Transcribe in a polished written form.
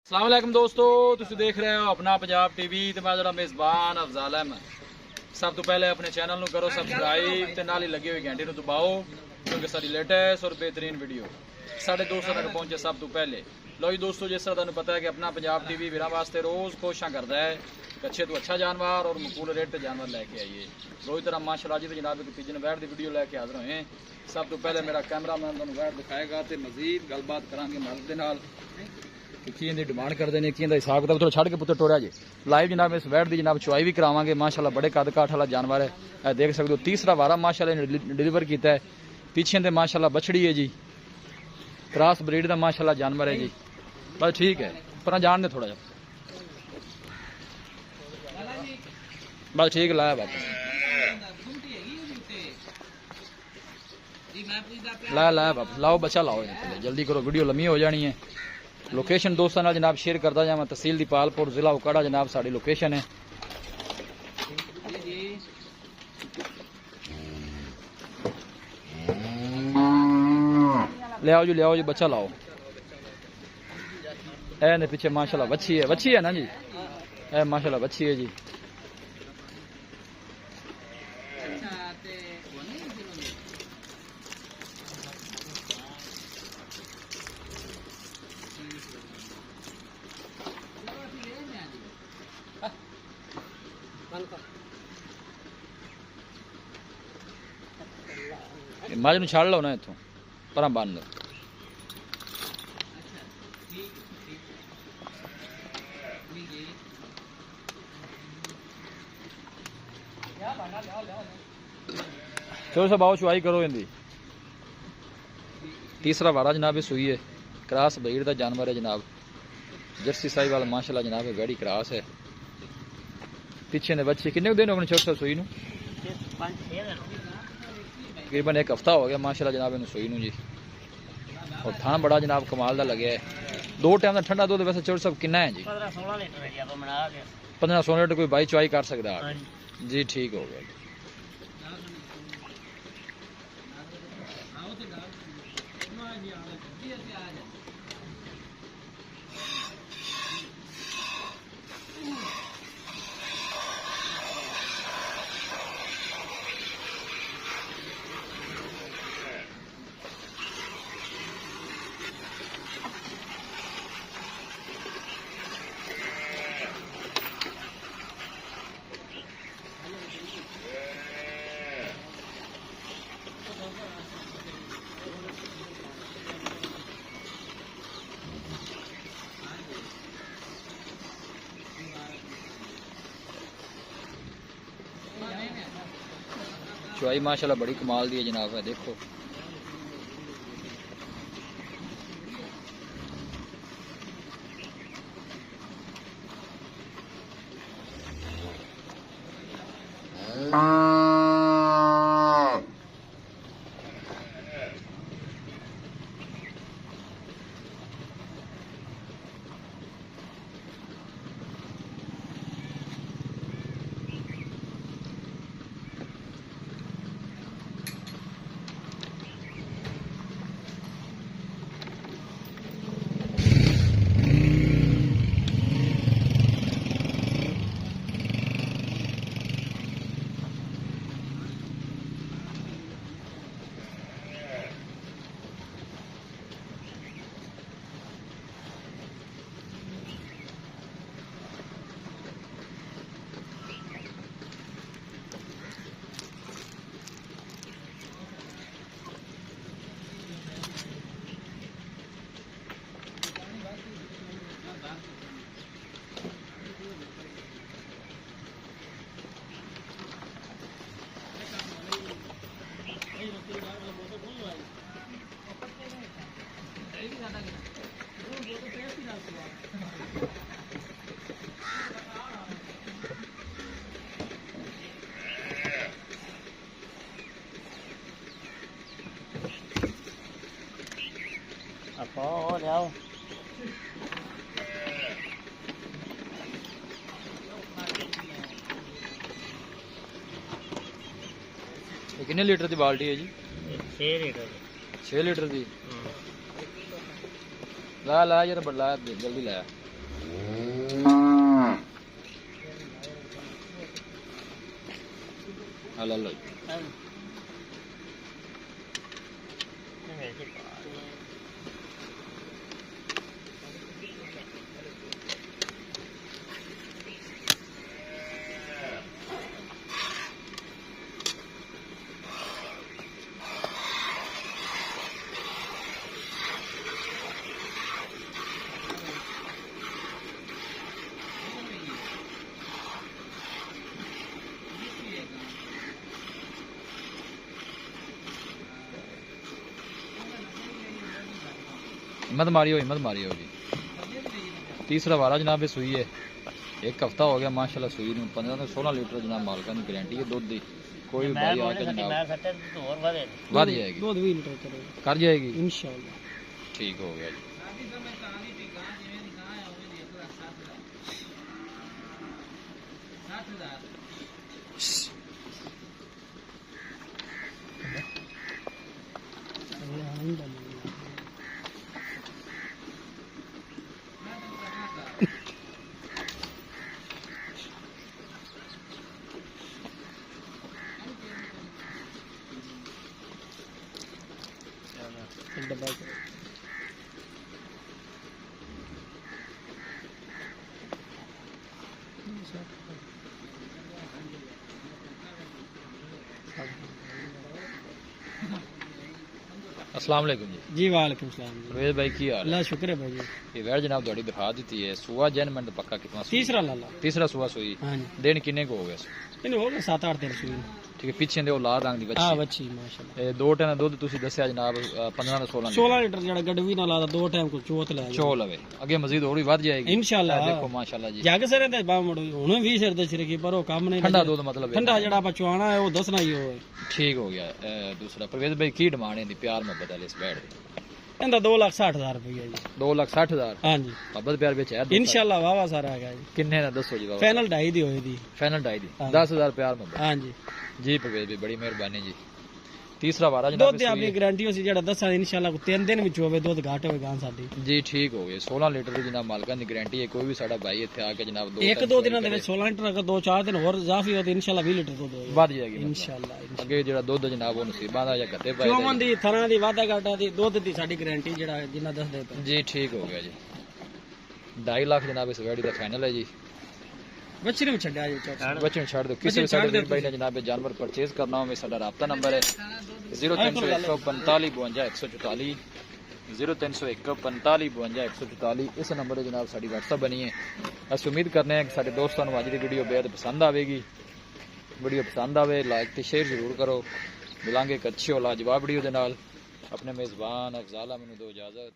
अस्सलाम वालेकुम दोस्तों, तुसीं देख रहे हो अपना पंजाब टीवी ते मैं जरा मेज़बान अफजाल अहमद। सब तो पहले अपने चैनल नूं करो सबसक्राइब ते नाल ही लगी हुई घंटी नूं दबाओ क्योंकि सारी लेटेस्ट और बेहतरीन वीडियो साढ़े दोस्तों तक पहुंचे सब तो पहले। लो जी दोस्तों, जिस तरह तुहानूं पता है कि अपना पंजाब टीवी वीरां वास्ते रोज़ कोशिशां करता है कि अच्छे तो अच्छा जानवर और मकबूल रेट ते जानवर लैके आइए। रोज़ तरह माशाअल्लाह जी जनाब एक पिजन वैट की वीडियो लैके हाज़र होए। सब तो पहले मेरा कैमरामैन तुहानूं वैट दिखाएगा तो मजीद गलबात करांगे मालिक दे नाल की डिमांड करते हैं, की हिसाब किताब थोड़ा छड़ के पुत्र टोरिया जी लाइव जनाब इस वैट की जनाब चुआई भी करावांगे। माशाल्लाह बड़े कद काठ वाला जानवर है, देख सकते हो तीसरा वारा माशाल्लाह डिलीवर किया है। पीछे तो माशाल्लाह बछड़ी है जी, क्रॉस ब्रीड का माशाल्लाह जानवर है जी। बस ठीक है पर जान दे थोड़ा जा बस ठीक लाया बात लाया वापस लाओ बच्चा लाओ जल्दी करो, वीडियो लम्मी हो जानी है। लोकेशन दोस्तों नाल जनाब शेयर करता जावां, तहसील दीपालपुर जिला उकाड़ा जनाब साड़ी लोकेशन है। ले आओ जी बच्चा लाओ। ए ने पीछे माशाल्लाह वच्छी है ना जी, ए माशाल्लाह वच्छी है जी। मज नूं छड़ लो ना इत्थों परां बन लो। चलो सब आओ चुआई करो इनकी। तीसरा वारा जनाब सुई है, क्रॉस ब्रीड का जानवर है जनाब, जर्सी साहिब वाला माशाल्लाह जनाब गहरी क्रॉस है। पीछे ने बच्चे किन्ने दिन हो गए छोटे सुई नूं? तकरीबन एक हफ्ता हो गया माशाल्लाह जनाब इन सुई नूं जी। और थान बड़ा जनाब कमाल का लगे है। दो टाइम का ठंडा दूध वैसे चोर सब कितना है जी? 15-16 लीटर कोई बाई चुआई कर सकता है जी। ठीक हो गया। चुआई माशाल्लाह बड़ी कमाल दी है जनाब है, देखो कितने लीटर की बाल्टी है जी? 6 लीटर की। ला ला यार, लाया जल्दी लाया। हेलो मत मारियो जी। तीसरा वाला जनाब ये सुई है, एक हफ्ता हो गया माशाल्लाह सुई में। 15 से 16 लीटर जनाब मालका की गारंटी है दूध दी। कोई भाई आके जनाब बढ़ जाएगी, दूध 20 लीटर कर जाएगी इंशाल्लाह। ठीक हो गया जी। अस्सलाम वालेकुम जी। वालेकुम सलाम परवेज भाई की हाल? अल्लाह शुक्र है भाई जी। ये वैर जनाब थोड़ी दिखा दी है सुआ जैन मिनट पक्का कितना? तीसरा लाला, तीसरा सुआ सुई। हां जी। दिन किन्ने को हो गया? इन्हें हो गया 7-8 दिन सुई। ठीक है। पीछे दे औलाद रंग दी बच्ची। हां बच्ची माशाल्लाह। ए दो टाइम दूध तुसी दसया जनाब 15 से 16 लीटर जेड़ा गडवी ना लादा दो टाइम को चोत ले चो लवे। आगे मजीद और भी वध जाएगी इंशाल्लाह। देखो माशाल्लाह जी। जग सिरे ते बा मुड़ हुन भी सिर दे सिरे की पर ओ काम नहीं। ठंडा दूध मतलब ठंडा जेड़ा आपा चवाना है वो दसना ही हो। ठीक हो गया। दूसरा परवेज भाई की डिमांड है दी प्यार मोहब्बत वाले इस बैठ दी? इंदा 2,60,000 रुपया जी। 2,60,000? हां जी। मोहब्बत प्यार बेच है इंशाल्लाह वावा सारा है जी। किन्ने ना दसो जी? फाइनल 2.5 दी होई दी। फाइनल 2.5 दी। 10,000 प्यार मोहब्बत। हां जी जी परवेज भाई बड़ी मेहरबानी जी। तीसरा वाला जनाब दूध दी आपकी गारंटी होसी जेड़ा दसा इंशाल्लाह को 3 दिन विच होवे दूध घाट होवे गां साडी जी। ठीक हो गए। 16 लीटर दी जनाब मालकां दी गारंटी है। कोई भी साडा भाई इत्थे आके जनाब दो 1-2 दिनां दे विच 16 लीटर अगर 2-4 दिन और इजाफी हो तो इंशाल्लाह 20 लीटर दूध होवे वध जाएगी इंशाल्लाह। अगे जेड़ा दूध जनाब वो नसीबां दा या गत्ते पाए चोमन दी थरां दी वादा घाटा दी दूध दी साडी गारंटी जेड़ा जिन्ना दस दे जी। ठीक हो गया जी। 2.5 लाख जनाब इस वेड़ी दा फाइनल है जी। बच्चे में छड्या जी बच्चे में छड़ दो। किसी भी साडे भाई ने जनाब जानवर परचेज करना हो में साडा राब्ता नंबर है 0301 45 52 144 0301 45 52 144। इस नंबर पर जनाब साडी व्हाट्सएप बनी है। अस उम्मीद करने हैं कि साडे दोस्तों को अज की वीडियो बेहद पसंद आएगी। वीडियो पसंद आवे लाइक ते शेयर जरूर करो। मिलांगे एक अच्छी और लाजवाब वीडियो दे नाल। अपने मेजबान अफजाल मैनू दो इजाजत।